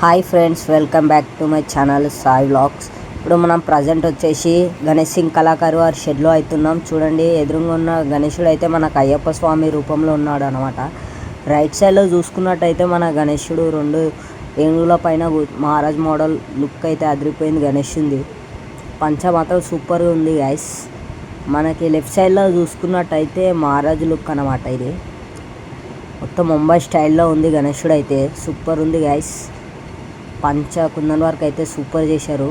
Hi friends, welcome back to my channel Sai vlogs. ఇప్పుడు మనం present వచ్చేసి గణేష్ సింగ్ కళాకారు వారి షెడ్లో అవుతున్నాం. చూడండి, ఎదురుగా ఉన్న గణేశుడు అయితే మనకు అయ్యప్ప స్వామి రూపంలో ఉన్నాడు అనమాట. రైట్ సైడ్లో చూసుకున్నట్టయితే మన గణేశుడు రెండు ఏనుగుల పైన మహారాజ్ మోడల్ లుక్ అయితే అదిరిపోయింది. గణేషుంది పంచ మాత్రం సూపర్గా ఉంది గైస్. మనకి లెఫ్ట్ సైడ్లో చూసుకున్నట్టయితే మహారాజ్ లుక్ అనమాట. ఇది మొత్తం ముంబై స్టైల్లో ఉంది. గణేశుడు అయితే సూపర్ ఉంది గైస్. పంచ కుందన్ వర్క్ అయితే సూపర్ చేశారు.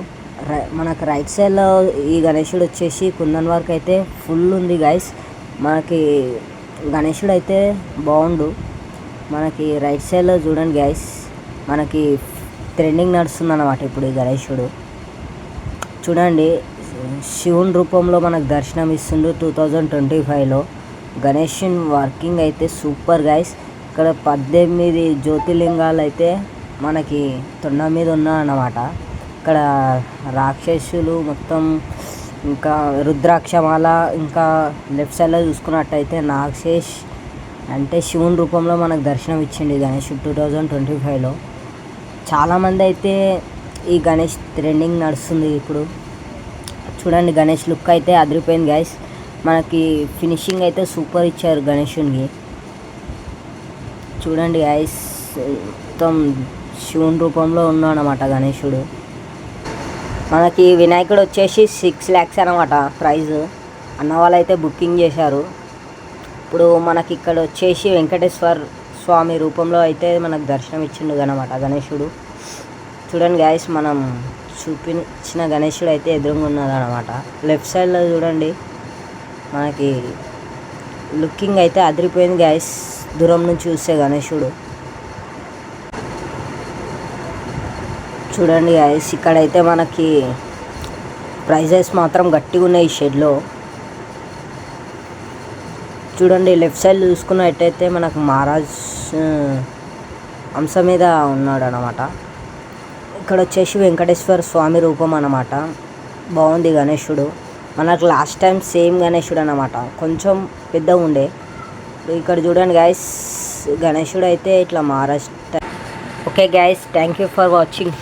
మనకు రైట్ సైడ్లో ఈ గణేశుడు వచ్చేసి కుందన్ వర్క్ అయితే ఫుల్ ఉంది గైస్. మనకి గణేశుడు అయితే బాగుండు. మనకి రైట్ సైడ్లో చూడండి గైస్, మనకి ట్రెండింగ్ నడుస్తుంది అన్నమాట ఇప్పుడు ఈ గణేశుడు. చూడండి, శివుని రూపంలో మనకు దర్శనం ఇస్తుండు 2025లో. గణేశుని వర్కింగ్ అయితే సూపర్ గైస్. ఇక్కడ 18 జ్యోతిర్లింగాలు అయితే మనకి తొండ మీద ఉన్నాయన్నమాట. ఇక్కడ రాక్షసులు మొత్తం, ఇంకా రుద్రాక్షమాల, ఇంకా లెఫ్ట్ సైడ్లో చూసుకున్నట్టయితే నాగశేష్ అంటే శివుని రూపంలో మనకు దర్శనం ఇచ్చింది గణేష్ 2025లో. చాలామంది అయితే ఈ గణేష్ ట్రెండింగ్ నడుస్తుంది ఇప్పుడు. చూడండి, గణేష్ లుక్ అయితే అదిరిపోయింది గైస్. మనకి ఫినిషింగ్ అయితే సూపర్ ఇచ్చారు గణేషునికి. చూడండి గైస్, మొత్తం శివుని రూపంలో ఉన్నాడనమాట గణేశుడు. మనకి వినాయకుడు వచ్చేసి 6 lakhs అనమాట ప్రైజ్. అన్న వాళ్ళు అయితే బుకింగ్ చేశారు. ఇప్పుడు మనకి ఇక్కడ వచ్చేసి వెంకటేశ్వర స్వామి రూపంలో అయితే మనకు దర్శనం ఇచ్చిండు అనమాట గణేశుడు. చూడండి గైస్, మనం చూపించిన గణేశుడు అయితే ఎదురుగా ఉన్నదనమాట. లెఫ్ట్ సైడ్లో చూడండి, మనకి లుకింగ్ అయితే అదిరిపోయింది గైస్. దూరం నుంచి చూస్తే గణేశుడు. చూడండి గైస్, ఇక్కడైతే మనకి ప్రైజెస్ మాత్రం గట్టిగా ఉన్నాయి ఈ షెడ్లో. చూడండి, లెఫ్ట్ సైడ్ చూసుకున్నట్టయితే మనకు మహారాజ్ అంశ మీద ఉన్నాడు అనమాట. ఇక్కడ వచ్చేసి వెంకటేశ్వర స్వామి రూపం అన్నమాట. బాగుంది గణేశుడు. మనకు లాస్ట్ టైం సేమ్ గణేశుడు అనమాట, కొంచెం పెద్దగా ఉండే. ఇక్కడ చూడండి గైస్, గణేశుడు అయితే ఇట్లా Maharaj. Okay guys, thank you for watching.